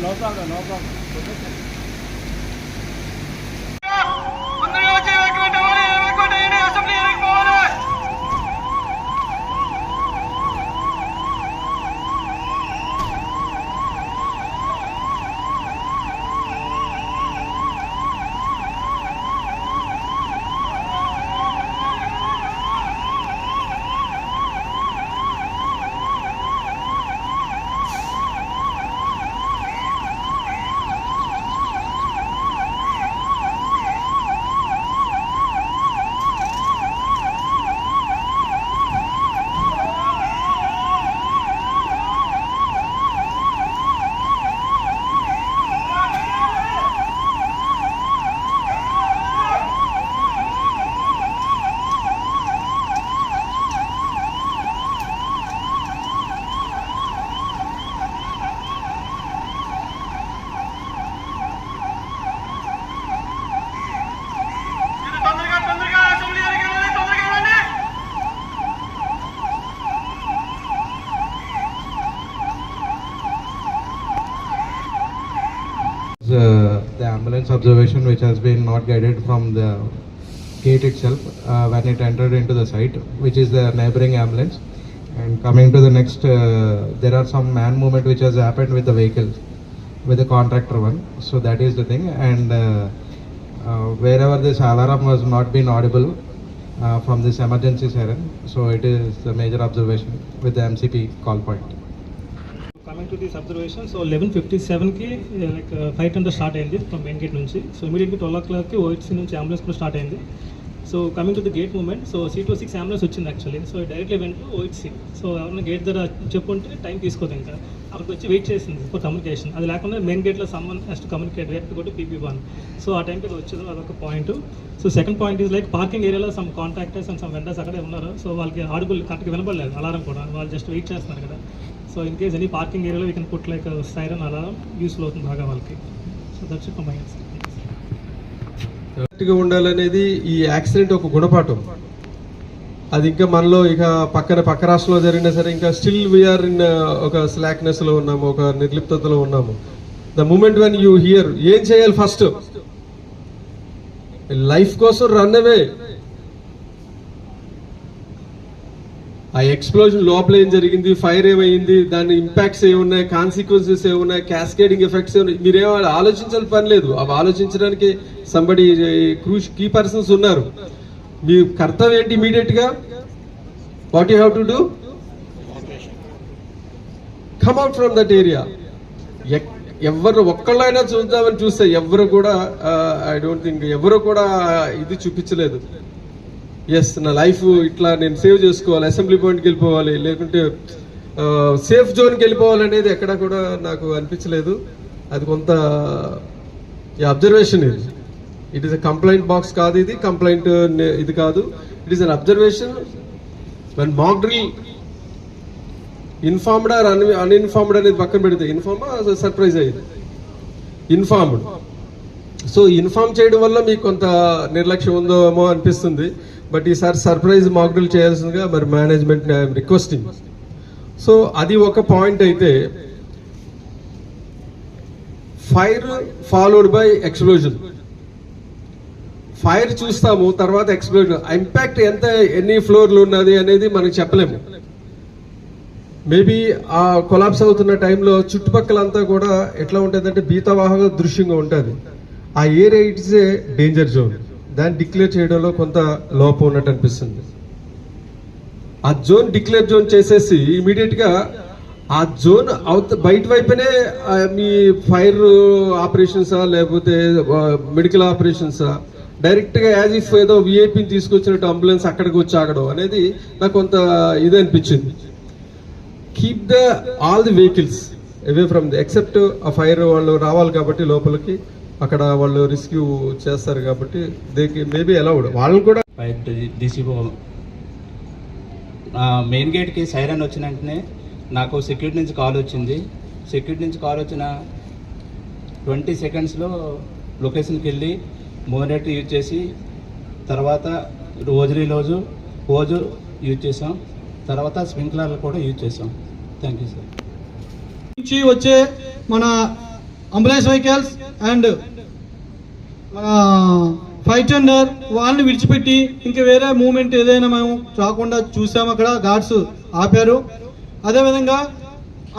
No problem, no problem. The ambulance observation which has been not guided from the gate itself when it entered into the site, which is the neighboring ambulance. And coming to the next, there are some man movement which has happened with the vehicle, with the contractor one. So that is the thing. And wherever this alarm was not been audible from this emergency siren, so it is the major observation with the MCP call point. Coming to this observation, so 11:57 ki fight and start ayindi from main gate nunchi. So immediately 12 o'clock ki OHC nunchi ambulance kuda start ayindi. So coming to the gate movement, so C26 ambulance వచ్చింది actually. So it directly went to OHC. So ఎవరైనా gate దగ్గర చెప్పుంటే time తీసుకోదు, ఇంకా అక్కడికి వచ్చి wait చేసింది for communication. అది లేకుండా మెయిన్ గేట్లో someone has to communicate direct go to PP1. So ఆ టైంకి అది వచ్చేది, అదొక point. So second point is like parking ఏరియాలో some contractors and some vendors అక్కడే ఉన్నారు. సో వాళ్ళకి ఆడిబుల్ కరెక్ట్గా వినపడలేదు అలారం కూడా, వాళ్ళు జస్ట్ వెయిట్ చేస్తున్నారు కదా. So in case any parking ఏరియాలో we can put like siren alarm useful అవుతుంది బాగా వాళ్ళకి. So that's it from my side. కరెక్ట్గా ఉండాలనేది ఈ యాక్సిడెంట్ ఒక గుణపాఠం. అది ఇంకా మనలో ఇక పక్క రాష్ట్రంలో జరిగినా సరే ఇంకా స్టిల్ వీఆర్ ఇన్ ఒక స్లాక్నెస్ లో ఉన్నాము, ఒక నిర్లిప్తతలో ఉన్నాము. The moment when you hear ఏం చేయాలి, ఫస్ట్ లైఫ్ కోసం రన్ అవే. ఆ ఎక్స్ప్లోజన్ లోపల ఏం జరిగింది, ఫైర్ ఏమైంది, దాని ఇంపాక్ట్స్ ఏమున్నాయి, కాన్సిక్వెన్సెస్ ఏమున్నాయి, క్యాస్కేడింగ్ ఎఫెక్ట్స్ ఏమున్నాయి, మీరేమో ఆలోచించాల్సిన పని లేదు. అవి ఆలోచించడానికి సంబడి కీ పర్సన్స్ ఉన్నారు. మీ కర్తవ్యం ఏంటి, ఇమీడియట్ గా what you have to do, come out from that area. ఎవరు ఒక్కళ్ళైనా చూద్దామని చూస్తే ఎవరు కూడా ఐ డోంట్ థింక్ ఎవరు కూడా ఇది చూపించలేదు. ఎస్, నా లైఫ్ ఇట్లా నేను సేవ్ చేసుకోవాలి, అసెంబ్లీ పాయింట్కి వెళ్ళిపోవాలి, లేకుంటే సేఫ్ జోన్కి వెళ్ళిపోవాలనేది ఎక్కడ కూడా నాకు అనిపించలేదు. అది కొంత observation. It is a complaint box కాదు, ఇది కంప్లైంట్ ఇది కాదు, it is an observation. One mock drill informed or uninformed అనేది పక్కన పెడితే, ఇన్ఫార్మ్ సర్ప్రైజ్ అయ్యింది, ఇన్ఫార్మ్డ్. సో ఇన్ఫార్మ్ చేయడం వల్ల మీకు కొంత నిర్లక్ష్యం ఉందో ఏమో అనిపిస్తుంది. బట్ ఈసారి సర్ప్రైజ్ మాక్ డ్రిల్ చేయాల్సిందిగా మరి మేనేజ్మెంట్ ఐఎమ్ రిక్వెస్టింగ్. సో అది ఒక పాయింట్ అయితే, fire followed by explosion. Fire చూస్తాము, తర్వాత ఎక్స్ప్లోజన్. ఇంపాక్ట్ ఎన్ని ఫ్లోర్లు ఉన్నది అనేది మనకు చెప్పలేము. మేబీ ఆ కొలాప్స్ అవుతున్న టైంలో చుట్టుపక్కలంతా కూడా ఎట్లా ఉంటుందంటే భీతవాహక దృశ్యంగా ఉంటుంది. ఆ area it's a danger zone. దాన్ని డిక్లేర్ చేయడంలో కొంత లోపం ఉన్నట్టు అనిపిస్తుంది. ఆ జోన్ డిక్లేర్ జోన్ చేసేసి ఇమీడియట్ గా ఆ జోన్ బయట వైపునే మీ ఫైర్ ఆపరేషన్సా లేకపోతే మెడికల్ ఆపరేషన్సా డైరెక్ట్ గా యాజ్ ఇఫ్ ఏదో విఐపిని తీసుకొచ్చినట్టు అంబులెన్స్ అక్కడికి వచ్చి ఆగడం అనేది నాకు కొంత ఇది అనిపించింది. Keep the all the vehicles away from the except ఆ ఫైర్ వాళ్ళు రావాలి కాబట్టి లోపలికి, అక్కడ వాళ్ళు రెస్క్యూ చేస్తారు కాబట్టి మేబీ అలౌడ్. వాళ్ళని కూడా మెయిన్ గేట్కి సైరన్ వచ్చిన వెంటనే నాకు సెక్యూరిటీ నుంచి కాల్ వచ్చింది. సెక్యూరిటీ నుంచి కాల్ వచ్చిన 20 secondsలో లొకేషన్కి వెళ్ళి మోనెట్ యూజ్ చేసి, తర్వాత హోజు యూజ్ చేసాం, తర్వాత స్ప్రింక్లర్లు కూడా యూజ్ చేసాం. Thank you sir. నుంచి వచ్చే మన ambulance vehicles and fire tender వాళ్ళని విడిచిపెట్టి ఇంకా వేరే మూవ్మెంట్ ఏదైనా మేము రాకుండా చూసాము. అక్కడ గార్డ్స్ ఆపారు. అదేవిధంగా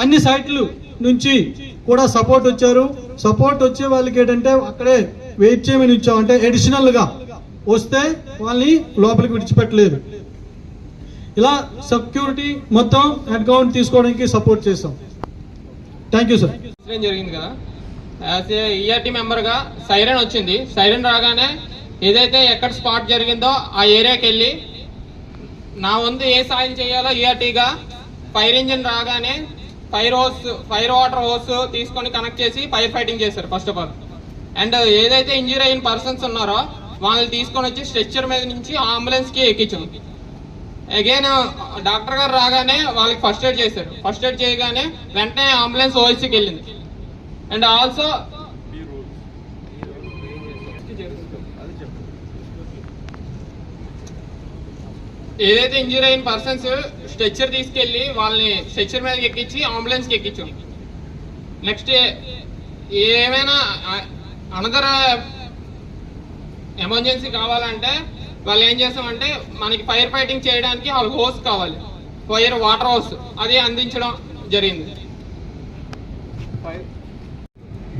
అన్ని సైట్లు నుంచి కూడా సపోర్ట్ వచ్చారు. సపోర్ట్ వచ్చే వాళ్ళకి ఏంటంటే అక్కడే వెయిట్ చేయమని ఇచ్చాం, అంటే అడిషనల్గా వస్తే వాళ్ళని లోపలికి విడిచిపెట్టలేదు. ఇలా సెక్యూరిటీ మొత్తం హెడ్ కౌంట్ తీసుకోవడానికి సపోర్ట్ చేస్తాం. Thank you sir. జరిగింది కదా, యాజ్ ఏ ఈఆర్టీ మెంబర్గా సైరన్ వచ్చింది. సైరన్ రాగానే ఏదైతే ఎక్కడ స్పాట్ జరిగిందో ఆ ఏరియాకి వెళ్ళి నా వంతు ఏ సాయం చేయాలో ఈఆర్టీగా ఫైర్ ఇంజిన్ రాగానే ఫైర్ వాటర్ హోస్ తీసుకొని కనెక్ట్ చేసి ఫైర్ ఫైటింగ్ చేశారు ఫస్ట్ ఆఫ్ ఆల్. అండ్ ఏదైతే ఇంజరీ అయిన పర్సన్స్ ఉన్నారో వాళ్ళని తీసుకొని వచ్చి స్ట్రెచ్చర్ మీద నుంచి అంబులెన్స్కి ఎక్కించాం. అగైన్ డాక్టర్ గారు రాగానే వాళ్ళకి ఫస్ట్ ఎయిడ్ చేశారు. ఫస్ట్ ఎయిడ్ చేయగానే వెంటనే అంబులెన్స్ ఓఎస్సీకి వెళ్ళింది. అండ్ ఆల్సో ఏదైతే ఇంజరీ అయిన పర్సన్స్ స్ట్రెచ్చర్ తీసుకెళ్లి వాళ్ళని స్ట్రెచ్చర్ మీదకి ఎక్కించి అంబులెన్స్కి ఎక్కించాం. నెక్స్ట్ ఏమైనా అనదర్ ఎమర్జెన్సీ కావాలంటే వాళ్ళు ఏం చేస్తామంటే మనకి ఫైర్ ఫైటింగ్ చేయడానికి వాళ్ళకి హోస్ కావాలి, ఫైర్ వాటర్ హోస్, అది అందించడం జరిగింది.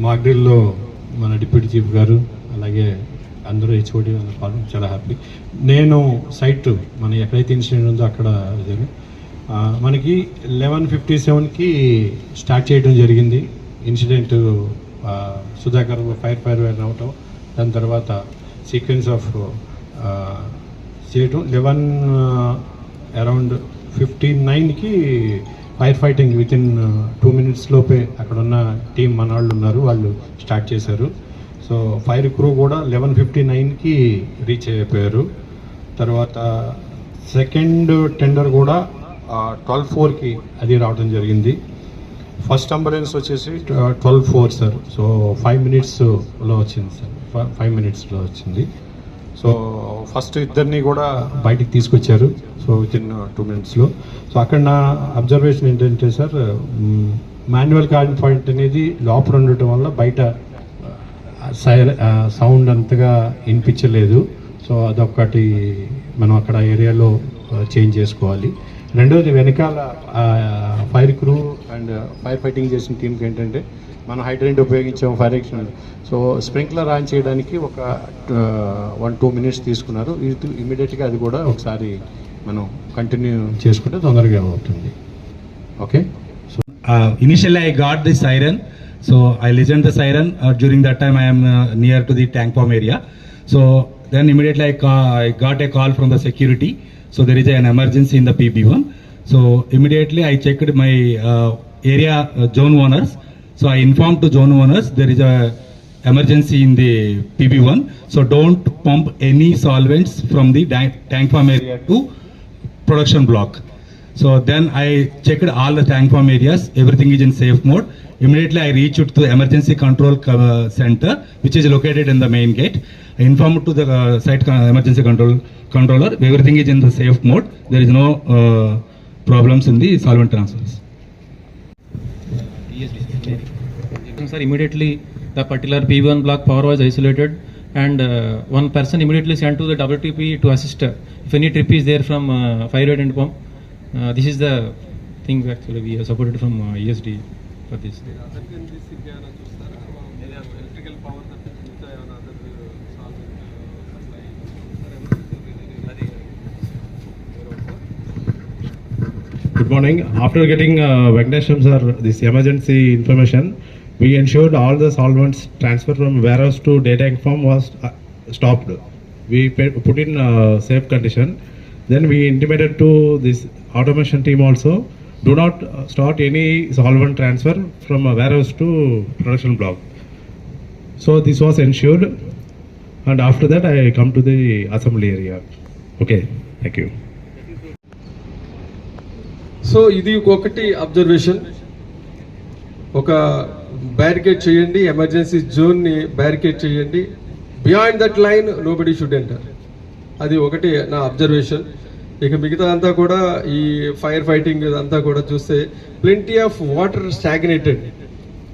మాక్ డ్రిల్లో మన డిప్యూటీ చీఫ్ గారు అలాగే అందరూ హెచ్ఓడి పాల్గొని చాలా హ్యాపీ. నేను సైట్ మన ఎక్కడైతే ఇన్సిడెంట్ ఉందో అక్కడ మనకి 11:57కి స్టార్ట్ చేయడం జరిగింది ఇన్సిడెంట్. సుధాకర్ ఫైర్ అవటం, దాని తర్వాత సీక్వెన్స్ ఆఫ్ చేయటం 11:59కి fire fighting within 2 minutes లోపే అక్కడ ఉన్న టీం మన వాళ్ళు ఉన్నారు, వాళ్ళు స్టార్ట్ చేశారు. సో ఫైర్ క్రూ కూడా 11:59కి రీచ్ అయిపోయారు. తర్వాత సెకండ్ టెండర్ కూడా 12:04కి అది రావడం జరిగింది. ఫస్ట్ అంబులెన్స్ వచ్చేసి 12:04 సార్. సో 5 minutesలో వచ్చింది సార్, 5 minutesలో వచ్చింది. సో ఫస్ట్ ఇద్దరిని కూడా బయటికి తీసుకొచ్చారు, సో విత్ ఇన్ 2 minutesలో. సో అక్కడ నా అబ్జర్వేషన్ ఏంటంటే సార్, మాన్యువల్ కార్డింగ్ పాయింట్ అనేది లోపల ఉండటం వల్ల బయట సౌండ్ అంతగా వినిపించలేదు. సో అదొకటి మనం అక్కడ ఏరియాలో చేంజ్ చేసుకోవాలి. రెండోది వెనకాల fire crew and fire fighting చేసిన టీంకి ఏంటంటే మనం హైడ్రెంట్ ఉపయోగించాం fire action. So sprinkler on చేయడానికి ఒక 1-2 minutes తీసుకున్నారు. ఇమీడియట్గా అది కూడా ఒకసారి మనం కంటిన్యూ చేసుకుంటే తొందరగా అవుతుంది. Okay. So initially I got the siren, so I listened the siren. During that time I am near to the tank farm area. So then immediately I got a call from the security. So there is an emergency in the PB1. So immediately I checked my area zone owners. So I informed to zone owners there is a emergency in the PB1. So don't pump any solvents from the tank farm area to production block. So then I checked all the tank farm areas. Everything is in safe mode. Immediately I reached to the emergency control center, which is located in the main gate. I informed to the site emergency controller. Everything is in the safe mode. There is no problems in the solvent transfers. Sir, immediately the particular PB1 block power was isolated, and one person immediately sent to the WTP to assist if any trip is there from fire hydrant pump. This is the thing actually we are supported from ESD for this. Good morning. After getting Venkatesham sir this emergency information, we ensured all the solvents transfer from warehouse to data tank farm was stopped. We put in safe condition. Then we intimated to this automation team also, do not start any solvent transfer from a warehouse to production block. So this was ensured, and after that I come to the assembly area. Okay, thank you. So ఇది ఒకటి observation. ఒక barricade చేయండి, emergency జోన్ని barricade చేయండి. Beyond that line nobody should enter. అది ఒకటి నా observation. ఇక మిగతా అంతా కూడా ఈ ఫైర్ ఫైటింగ్ అంతా కూడా చూస్తే plenty of water stagnated.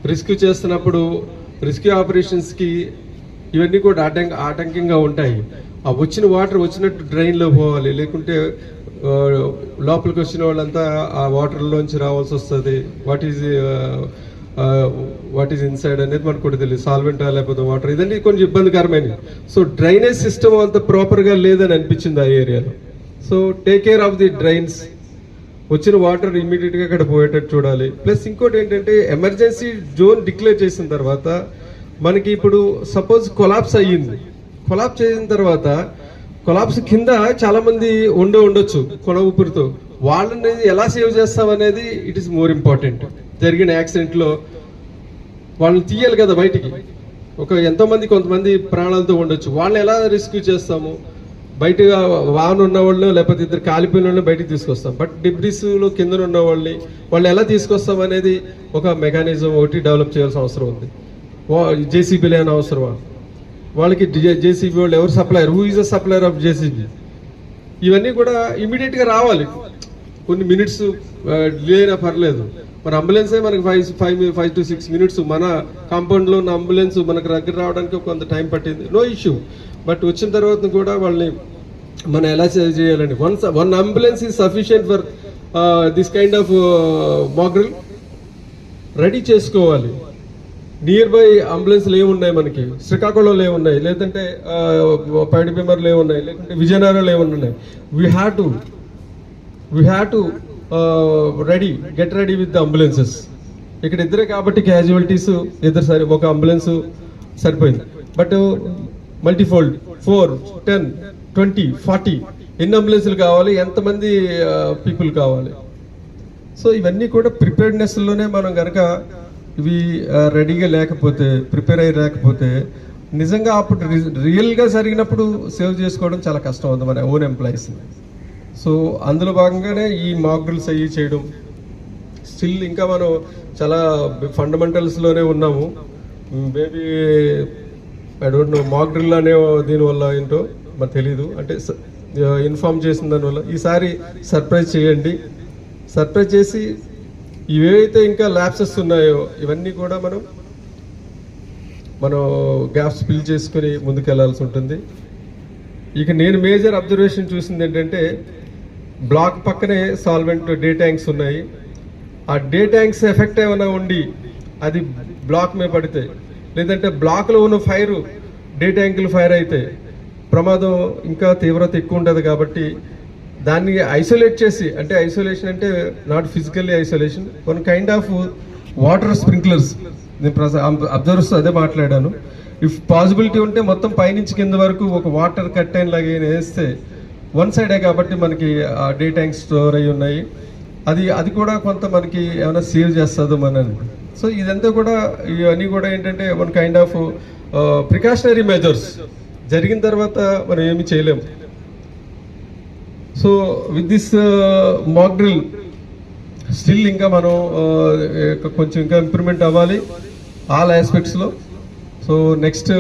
Rescue చేస్తున్నప్పుడు రెస్క్యూ ఆపరేషన్స్కి ఇవన్నీ కూడా ఆటంకంగా ఉంటాయి. ఆ వచ్చిన వాటర్ వచ్చినట్టు డ్రైన్లో పోవాలి, లేకుంటే లోపలికి వచ్చిన వాళ్ళంతా ఆ వాటర్లోంచి రావాల్సి వస్తుంది. వాట్ ఈజ్ ఇన్సైడ్ అనేది మనకు కూడా తెలియదు, సాల్వెంటా లేకపోతే వాటర్, ఇదండి కొంచెం ఇబ్బందికరమైనవి. సో డ్రైనేజ్ సిస్టమ్ అంత ప్రాపర్గా లేదని అనిపించింది ఆ ఏరియాలో. So take care of the drains, వచ్చిన వాటర్ ఇమీడియట్గా అక్కడ పోయేటట్టు చూడాలి. ప్లస్ ఇంకోటి ఏంటంటే ఎమర్జెన్సీ జోన్ డిక్లేర్ చేసిన తర్వాత మనకి ఇప్పుడు సపోజ్ కొలాప్స్ అయ్యింది, కొలాప్స్ చేసిన తర్వాత కొలాప్స్ కింద చాలా మంది ఉండొచ్చు కొన ఊపిరితో, వాళ్ళని ఎలా సేవ్ చేస్తాం అనేది ఇట్ ఈస్ మోర్ ఇంపార్టెంట్. జరిగిన యాక్సిడెంట్లో వాళ్ళని తీయాలి కదా బయటికి. కొంతమంది ప్రాణాలతో ఉండొచ్చు, వాళ్ళని ఎలా రెస్క్యూ చేస్తాము? బయటగా వాహన ఉన్న వాళ్ళు లేకపోతే ఇద్దరు కాలిపోయిన వాళ్ళని బయటికి తీసుకొస్తాం, బట్ డిబ్రీస్లో కింద ఉన్న వాళ్ళని ఎలా తీసుకొస్తాం అనేది ఒక మెకానిజం ఒకటి డెవలప్ చేయాల్సిన అవసరం ఉంది. జేసీబీలు అయినా అవసరమా? వాళ్ళకి జేసీబీ వాళ్ళు ఎవరు supplier, who is a supplier of JCB? ఇవన్నీ కూడా ఇమీడియట్గా రావాలి. కొన్ని మినిట్స్ డిలే అయినా పర్లేదు. మన అంబులెన్సే మనకి 5 to 6 minutes మన కాంపౌండ్లో ఉన్న అంబులెన్స్ మనకు దగ్గర రావడానికి కొంత టైం పట్టింది, నో ఇష్యూ. బట్ వచ్చిన తర్వాత కూడా వాళ్ళని మనం ఎలా చేయాలండి? One ambulance is sufficient for this kind of mock drill. Ready చేసుకోవాలి. నియర్ బై అంబులెన్స్లు ఏమున్నాయి మనకి? శ్రీకాకుళంలో ఏమున్నాయి, లేదంటే పైడిబిమర్లు ఏమున్నాయి, లేదంటే విజయనగరంలో ఏమున్నాయి? We have to get ready with the ambulances. ఇక్కడ ఇద్దరే కాబట్టి క్యాజువాలిటీస్ ఇద్దరు ఒక అంబులెన్స్ సరిపోయింది. బట్ మల్టీఫోల్డ్ 4, 10, 20, 40 ఎన్ని అంబులెన్స్లు కావాలి, ఎంతమంది పీపుల్ కావాలి? సో ఇవన్నీ కూడా ప్రిపేర్డ్నెస్లోనే మనం కనుక ఇవి రెడీగా లేకపోతే, ప్రిపేర్ అయ్యి లేకపోతే నిజంగా అప్పుడు రియల్గా జరిగినప్పుడు సేవ్ చేసుకోవడం చాలా కష్టం అవుతుంది మన ఓన్ ఎంప్లాయీస్ని. సో అందులో భాగంగానే ఈ మాక్ డ్రిల్స్ అయ్యి చేయడం. స్టిల్ ఇంకా మనం చాలా ఫండమెంటల్స్లోనే ఉన్నాము. Maybe I don't know mock drill అనే దీనివల్ల ఏంటో మరి తెలీదు, అంటే ఇన్ఫార్మ్ చేసిన దానివల్ల ఈసారి సర్ప్రైజ్ చేయండి. సర్ప్రైజ్ చేసి ఇవేవైతే ఇంకా ల్యాప్సెస్ ఉన్నాయో ఇవన్నీ కూడా మనం గ్యాప్స్ ఫిల్ చేసుకొని ముందుకెళ్లాల్సి ఉంటుంది. ఇక నేను మేజర్ అబ్జర్వేషన్ చూసింది ఏంటంటే బ్లాక్ పక్కనే సాల్వెంట్ డే ట్యాంక్స్ ఉన్నాయి. ఆ డే ట్యాంక్స్ ఎఫెక్ట్ ఏమైనా ఉండి అది బ్లాక్ మీద పడితే, లేదంటే బ్లాక్లో ఉన్న ఫైర్ డే ట్యాంకులు ఫైర్ అయితే ప్రమాదం ఇంకా తీవ్రత ఎక్కువ ఉంటుంది. కాబట్టి దాన్ని ఐసోలేట్ చేసి, అంటే ఐసోలేషన్ అంటే not physically isolation, one kind of water sprinklers. నేను అబ్జర్వర్స్ అదే మాట్లాడాను. ఇఫ్ పాసిబిలిటీ ఉంటే మొత్తం పైనుంచి కింద వరకు ఒక వాటర్ కట్టైన్ లాగా వేస్తే వన్ సైడే కాబట్టి మనకి ఆ డే ట్యాంక్ స్టోర్ అయ్యి ఉన్నాయి. అది కూడా కొంత మనకి ఏమైనా సేవ్ చేస్తుందో మనని. సో ఇదంతా కూడా ఇవన్నీ కూడా ఏంటంటే one kind of precautionary measures. జరిగిన తర్వాత మనం ఏమి చేయలేము. So with this mock drill still ఇంకా మనం కొంచెం ఇంకా ఇంప్రూవ్మెంట్ అవ్వాలి ఆల్ ఆస్పెక్ట్స్లో. సో నెక్స్ట్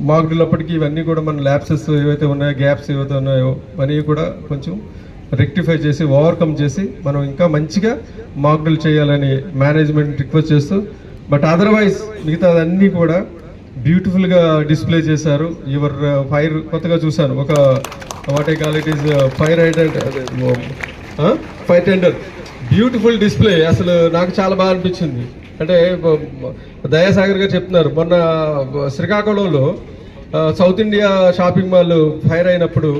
మాక్ డ్రిల్ అప్పటికి ఇవన్నీ కూడా మన ల్యాప్సెస్ ఏవైతే ఉన్నాయో, గ్యాప్స్ ఏవైతే ఉన్నాయో అవి కూడా కొంచెం రెక్టిఫై చేసి ఓవర్కమ్ చేసి మనం ఇంకా మంచిగా మాక్ డ్రిల్ చేయాలని మేనేజ్మెంట్ రిక్వెస్ట్ చేస్తూ, బట్ అదర్వైజ్ మిగతా అన్నీ కూడా బ్యూటిఫుల్గా డిస్ప్లే చేశారు. యువర్ ఫైర్ కొత్తగా చూశాను, ఒక what I call it is fire tender, beautiful display. అసలు నాకు చాలా బాగా అనిపించింది. అంటే దయాసాగర్ గారు చెప్తున్నారు, మొన్న శ్రీకాకుళంలో south India shopping mall fire అయినప్పుడు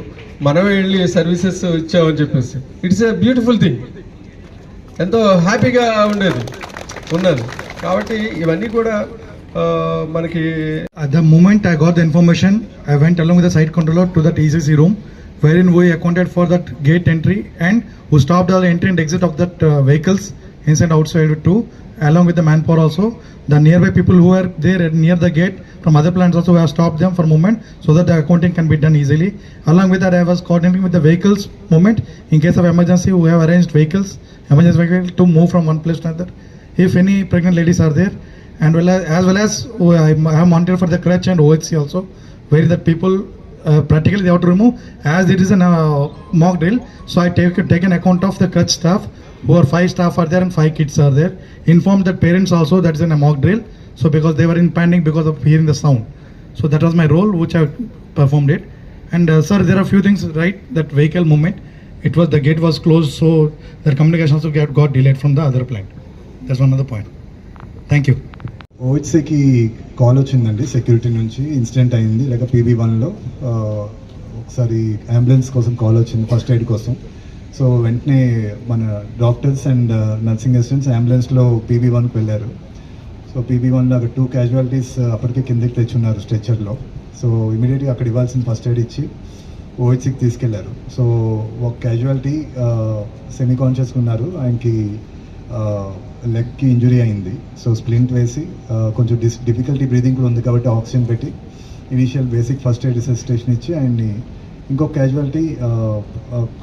మనమే వెళ్ళి సర్వీసెస్ ఇచ్చామని చెప్పేసి. It's a beautiful thing. ఎంతో హ్యాపీగా ఉన్నది. కాబట్టి ఇవన్నీ కూడా మనకి. At the moment I got the information, I went along with the site controller to that ECC room, wherein we accounted for that gate entry and who stopped all entry and exit of that vehicles inside outside too, along with the manpower also. The nearby people who are there near the gate from other plants also, we have stopped them for a moment so that the accounting can be done easily. Along with that, I was coordinating with the vehicles moment. In case of emergency, we have arranged emergency vehicles to move from one place to another if any pregnant ladies are there. And as well as I have monitored for the crutch and OHC also, where the people practically they have to remove, as it is a mock drill. So I take an account of the crutch staff who are 5 staff are there and 5 kids are there. Informed that parents also, that is in a mock drill. So because they were in panic because of hearing the sound. So that was my role, which I performed it. And sir, there are few things, right? That vehicle movement, it was, the gate was closed, so their communication also got delayed from the other plant. That's one other point. Thank you. ఓహెచ్సికి call వచ్చిందండి security నుంచి, incident అయింది లేక PB1లో ఒకసారి ambulance కోసం call వచ్చింది, first aid కోసం. So వెంటనే మన డాక్టర్స్ అండ్ నర్సింగ్ అసిస్టెంట్స్ అంబులెన్స్లో PB1కి వెళ్ళారు. సో PB1లో అక్కడ 2 క్యాజువాలిటీస్ అప్పటికే కిందకి తెచ్చున్నారు స్ట్రెచర్లో. సో ఇమీడియట్గా అక్కడ ఇవ్వాల్సిన ఫస్ట్ ఎయిడ్ ఇచ్చి ఓహెచ్సికి తీసుకెళ్లారు. సో ఒక క్యాజువాలిటీ సెమీ కాన్షియస్గా ఉన్నారు, ఆయనకి లెగ్కి ఇంజురీ అయింది. సో స్ప్లింట్ వేసి కొంచెం డిఫికల్టీ బ్రీదింగ్ కూడా ఉంది కాబట్టి ఆక్సిజన్ పెట్టి initial basic first aid resuscitation ఇచ్చి ఆయన్ని, ఇంకొక క్యాజువాలిటీ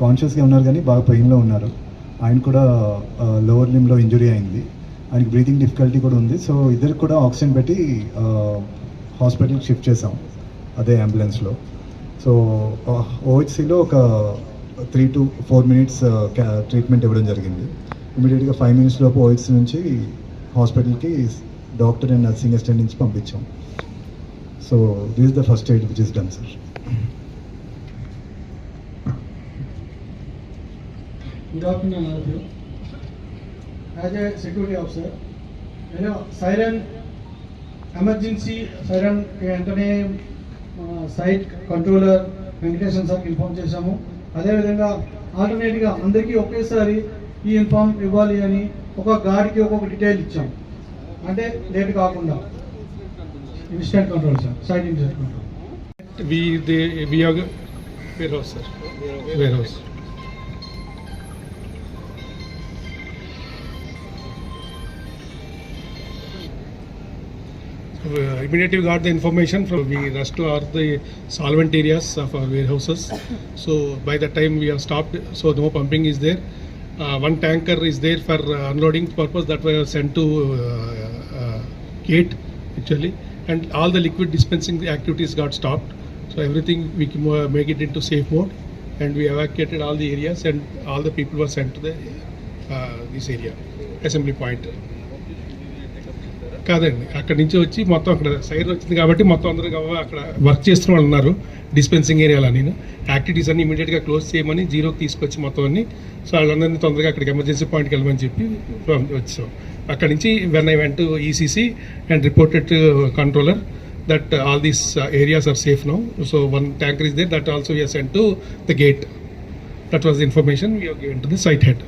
కాన్షియస్గా ఉన్నారు కానీ బాగా పెయిన్లో ఉన్నారు, ఆయన కూడా లోవర్ లిమ్లో ఇంజురీ అయింది, ఆయనకి బ్రీతింగ్ డిఫికల్టీ కూడా ఉంది. సో ఇద్దరికి కూడా ఆక్సిజన్ పెట్టి హాస్పిటల్కి షిఫ్ట్ చేసాం అదే అంబులెన్స్లో. సో ఓహెచ్సిలో ఒక 3 to 4 minutes ట్రీట్మెంట్ ఇవ్వడం జరిగింది. ఇమీడియట్గా 5 minutes లోపు ఓహెచ్సి నుంచి హాస్పిటల్కి డాక్టర్ అండ్ నర్సింగ్ అసిస్టెంట్ నుంచి పంపించాం. So this is the first aid which is done sir. Good afternoon, all of you. As a security officer, siren emergency siren వెంటనే site controller Venkateswara సార్కి ఇన్ఫార్మ్ చేశాము. అదేవిధంగా ఆల్టర్నేట్గా అందరికీ ఒకేసారి ఈ ఇన్ఫార్మ్ ఇవ్వాలి అని ఒక గార్డ్కి ఒక్కొక్క డీటెయిల్ ఇచ్చాం, అంటే లేట్ కాకుండా instant control sir, site instant control. We are warehouse, sir. Warehouse. Immediately we got the information from, we rushed to all the solvent areas of our warehouses. So by the time we have stopped, so no pumping is there. One tanker is there for unloading purpose, that was sent to gate actually, and all the liquid dispensing activities got stopped. So everything we can make it into safe mode, and we evacuated all the areas, and all the people were sent to the this area assembly point. కాదండి, అక్కడి నుంచి వచ్చి మొత్తం అక్కడ side వచ్చింది కాబట్టి మొత్తం అందరూ అక్కడ వర్క్ చేస్తున్న వాళ్ళు ఉన్నారు డిస్పెన్సింగ్ ఏరియాలో. నేను యాక్టివిటీస్ అన్ని ఇమీడియట్గా క్లోజ్ చేయమని జీరోకి తీసుకొచ్చి మొత్తం అన్ని, సో వాళ్ళందరినీ తొందరగా అక్కడికి ఎమర్జెన్సీ పాయింట్కి వెళ్ళమని చెప్పి వచ్చాం. అక్కడి నుంచి when I went to ECC and reported to controller that all these areas are safe now. So one tanker is there, that also we are sent to the gate. That was the information we have given to the site head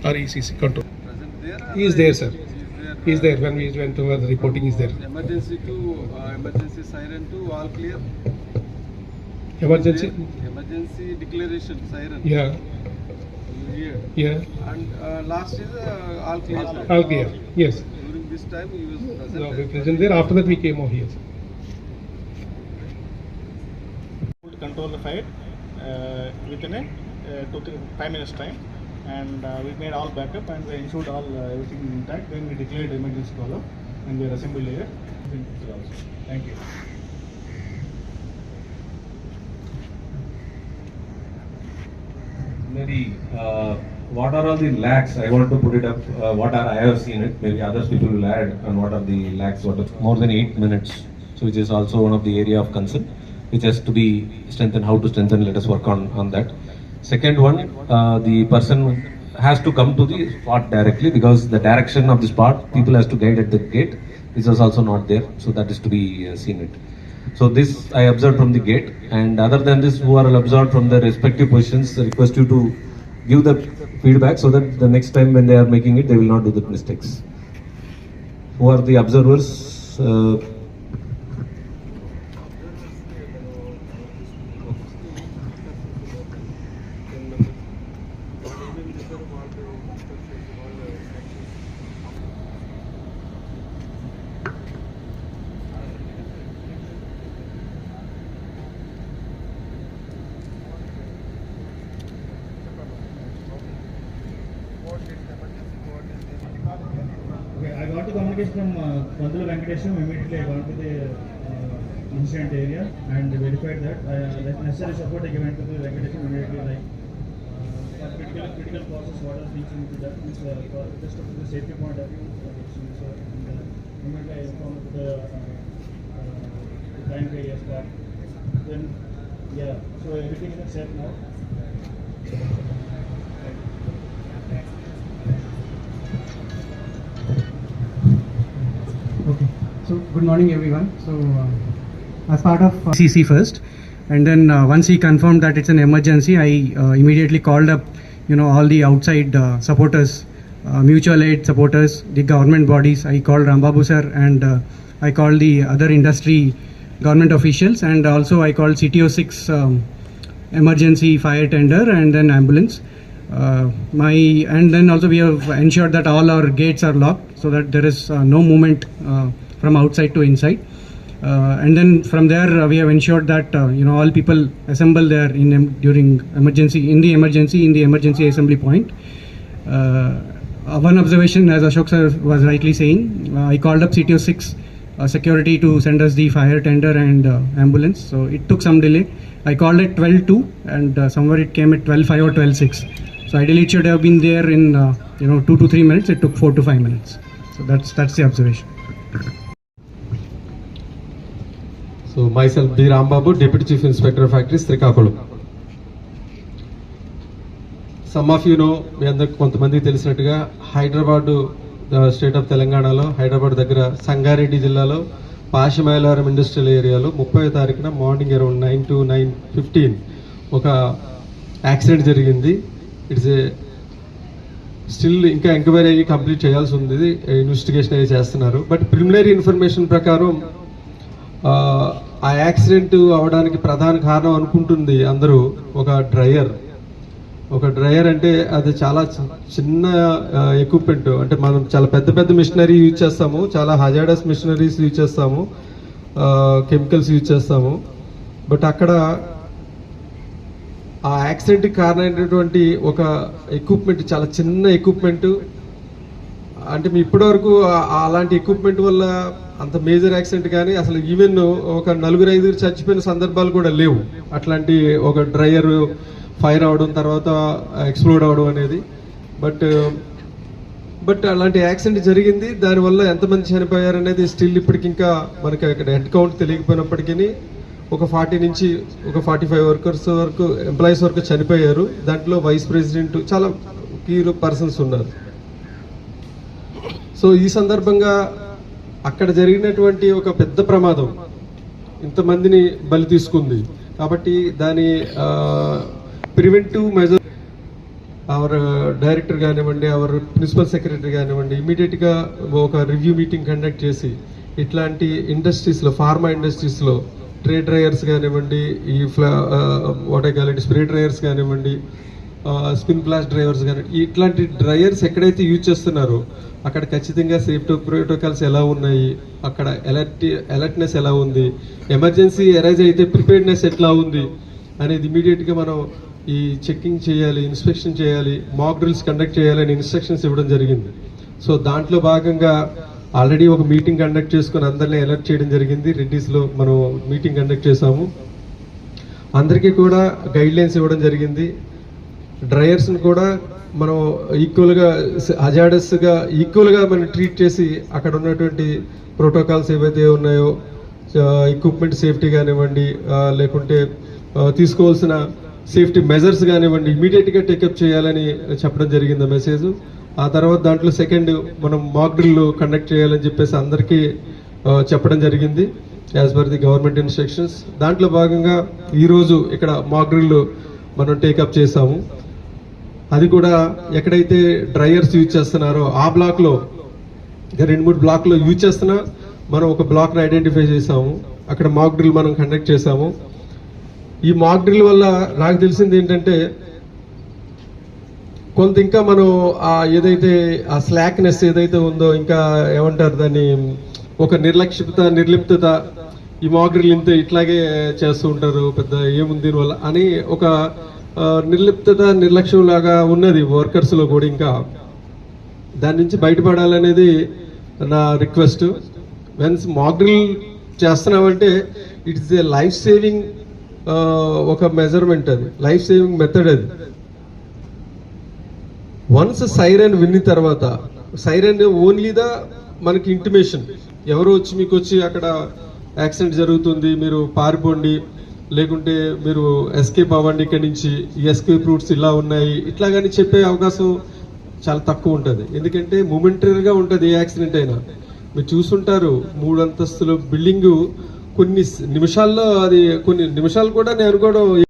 or ECC control. He is there, sir. He is there when we went to the reporting. Is there emergency to emergency siren to all clear, emergency? Emergency declaration siren, Yeah. and last is all clear. All clear. Yes. During this time he was present. No, we present there. After that we came over here. To control the fire within a 5 minutes time, and we made all backup and we ensured all everything intact. Then we declared emergency call up and we are assembled here. Thank you. Maybe what are all the lacks? I want to put it up. What are, I have seen it. Maybe others people will add on what are the lacks. What are more than 8 minutes, so which is also one of the area of concern, which has to be strengthened. How to strengthen? Let us work on that. Second one, the person has to come to the spot directly, because the direction of the spot people has to guide at the gate. This is also not there, so that is to be seen it. So this I observed from the gate, and other than this, who are observed from their respective positions, I request you to give the feedback so that the next time when they are making it, they will not do the mistakes. Who are the observers? I got the communication from Pandula Venkatesham. Immediately I got to the incident area and verified that necessary support I given to the Venkatesham immediately, like critical process, what is reaching into that, which for just from the safety point of view, so immediately I informed the client area staff. Then, yeah, so everything is set now. Okay, so good morning everyone. So as part of CC first, and then once he confirmed that it's an emergency, I immediately called up, all the outside supporters, mutual aid supporters, the government bodies. I called Rambabu sir, and I called the other industry government officials, and also I called CTO 6 emergency fire tender and then ambulance. And then also we have ensured that all our gates are locked so that there is no movement from outside to inside. And then from there we have ensured that all people assemble there during emergency in the emergency assembly point. One observation, as Ashok sir was rightly saying, I called up CTO 6 security to send us the fire tender and ambulance. So it took some delay. I called at 12:02 and somewhere it came at 12:05 or 12:06. So ideally it should have been there in 2 to 3 minutes. It took 4 to 5 minutes. So that's the observation. So myself, B. Rambabu, Deputy Chief Inspector of Factories, Srikakulam. Some of you know, మీ అందరికి కొంతమంది తెలిసినట్టుగా Hyderabad state of తెలంగాణలో హైదరాబాద్ దగ్గర సంగారెడ్డి జిల్లాలో Pashamylaram industrial ఏరియాలో 30వ తారీఖున morning around 9 to 9:15 ఒక accident జరిగింది. ఇట్స్ స్టిల్ ఇంకా ఎంక్వైరీ అయ్యి కంప్లీట్ చేయాల్సి ఉంది, ఇన్వెస్టిగేషన్ అయ్యి చేస్తున్నారు. బట్ ప్రిలిమినరీ ఇన్ఫర్మేషన్ ప్రకారం ఆ యాక్సిడెంట్ అవడానికి ప్రధాన కారణం అనుకుంటుంది అందరూ ఒక డ్రైయర్ అంటే అది చాలా చిన్న ఎక్విప్మెంట్. అంటే మనం చాలా పెద్ద మిషనరీ యూజ్ చేస్తాము, చాలా హజార్డస్ మిషనరీస్ యూజ్ చేస్తాము, కెమికల్స్ యూజ్ చేస్తాము. బట్ అక్కడ ఆ యాక్సిడెంట్కి కారణమైనటువంటి ఒక ఎక్విప్మెంట్, చాలా చిన్న ఎక్విప్మెంట్. అంటే మీ ఇప్పటివరకు అలాంటి ఎక్విప్మెంట్ వల్ల అంత మేజర్ యాక్సిడెంట్ కానీ అసలు ఈవెన్ ఒక 4-5 చచ్చిపోయిన సందర్భాలు కూడా లేవు. అట్లాంటి ఒక డ్రైయర్ ఫైర్ అవడం తర్వాత ఎక్స్ప్లోడ్ అవడం అనేది. బట్ అలాంటి యాక్సిడెంట్ జరిగింది. దానివల్ల ఎంతమంది చనిపోయారు అనేది స్టిల్ ఇప్పటికి ఇంకా మనకి ఇక్కడ హెడ్ కౌంట్ తెలియకపోయినప్పటికీ ఒక 40 నుంచి ఒక 45 వర్కర్స్ వరకు, ఎంప్లాయీస్ వరకు చనిపోయారు. దాంట్లో వైస్ ప్రెసిడెంట్, చాలా కీ పర్సన్స్ ఉన్నారు. సో ఈ సందర్భంగా అక్కడ జరిగినటువంటి ఒక పెద్ద ప్రమాదం ఇంతమందిని బలి తీసుకుంది. కాబట్టి దాని ప్రివెంటివ్ మెజర్ అవర్ డైరెక్టర్ కానివ్వండి, అవర్ ప్రిన్సిపల్ సెక్రటరీ కానివ్వండి, ఇమీడియట్గా ఒక రివ్యూ మీటింగ్ కండక్ట్ చేసి ఇట్లాంటి ఇండస్ట్రీస్లో, ఫార్మా ఇండస్ట్రీస్లో ట్రే డ్రైయర్స్ కానివ్వండి, ఈ what I call it spray dryers కానివ్వండి, స్పిన్ బ్లాస్ట్ డ్రైవర్స్ కానీ ఇట్లాంటి డ్రైయర్స్ ఎక్కడైతే యూజ్ చేస్తున్నారో అక్కడ ఖచ్చితంగా సేఫ్టీ ప్రోటోకాల్స్ ఎలా ఉన్నాయి, అక్కడ అలర్ట్నెస్ ఎలా ఉంది, ఎమర్జెన్సీ అరైజ్ అయితే ప్రిపేర్డ్నెస్ ఎట్లా ఉంది అనేది ఇమీడియట్గా మనం ఈ చెక్కింగ్ చేయాలి, ఇన్స్పెక్షన్ చేయాలి, మాక్ డ్రిల్స్ కండక్ట్ చేయాలని ఇన్స్ట్రక్షన్స్ ఇవ్వడం జరిగింది. సో దాంట్లో భాగంగా ఆల్రెడీ ఒక మీటింగ్ కండక్ట్ చేసుకుని అందరినీ అలర్ట్ చేయడం జరిగింది. రెడ్డిస్లో మనం మీటింగ్ కండక్ట్ చేసాము. అందరికీ కూడా గైడ్ లైన్స్ ఇవ్వడం జరిగింది. డ్రైయర్స్ని కూడా మనం ఈక్వల్గా హజార్డస్గా ఈక్వల్గా మనం ట్రీట్ చేసి అక్కడ ఉన్నటువంటి ప్రోటోకాల్స్ ఏవైతే ఉన్నాయో, ఎక్విప్మెంట్ సేఫ్టీ కానివ్వండి, లేకుంటే తీసుకోవాల్సిన సేఫ్టీ మెజర్స్ కానివ్వండి, ఇమీడియట్గా టేకప్ చేయాలని చెప్పడం జరిగింది మెసేజ్. ఆ తర్వాత దాంట్లో సెకండ్ మనం మాక్ డ్రిల్ కండక్ట్ చేయాలని చెప్పేసి అందరికీ చెప్పడం జరిగింది as per the government instructions. దాంట్లో భాగంగా ఈరోజు ఇక్కడ మాక్ డ్రిల్ మనం టేకప్ చేసాము. అది కూడా ఎక్కడైతే డ్రైయర్స్ యూజ్ చేస్తున్నారో ఆ బ్లాక్లో, 2-3 బ్లాక్లో యూజ్ చేస్తున్నా మనం ఒక బ్లాక్ని ఐడెంటిఫై చేసాము. అక్కడ మాక్ డ్రిల్ మనం కండక్ట్ చేసాము. ఈ మాక్ డ్రిల్ వల్ల నాకు తెలిసింది ఏంటంటే కొంత ఇంకా మనం ఏదైతే ఆ స్లాక్నెస్ ఏదైతే ఉందో, ఇంకా ఏమంటారు దాన్ని, ఒక నిర్లిప్తత, ఈ మాక్ డ్రిల్ ఇంత ఇట్లాగే చేస్తూ ఉంటారు, పెద్ద ఏముంది దీనివల్ల అని ఒక నిర్లక్ష్యం లాగా ఉన్నది వర్కర్స్లో కూడా. ఇంకా దాని నుంచి బయటపడాలనేది నా రిక్వెస్ట్. వెన్స్ మాక్ డ్రిల్ చేస్తున్నామంటే ఇట్స్ ఏ లైఫ్ సేవింగ్ ఒక మెజర్మెంట్, అది లైఫ్ సేవింగ్ మెథడ్. అది వన్స్ సైరన్ విన్న తర్వాత సైరన్ ఓన్లీ మనకి ఇంటిమేషన్, ఎవరు వచ్చి మీకు వచ్చి అక్కడ యాక్సిడెంట్ జరుగుతుంది మీరు పారిపోండి, లేకుంటే మీరు ఎస్కేప్ అవ్వండి ఇక్కడి నుంచి, ఎస్కేప్ రూట్స్ ఇలా ఉన్నాయి ఇట్లా కానీ చెప్పే అవకాశం చాలా తక్కువ ఉంటుంది. ఎందుకంటే మొమెంటరీగా ఉంటుంది ఏ యాక్సిడెంట్ అయినా. మీరు చూసుంటారు 3 అంతస్తుల బిల్డింగు కొన్ని నిమిషాల్లో, అది కొన్ని నిమిషాలు కూడా నేను అనుకోవడం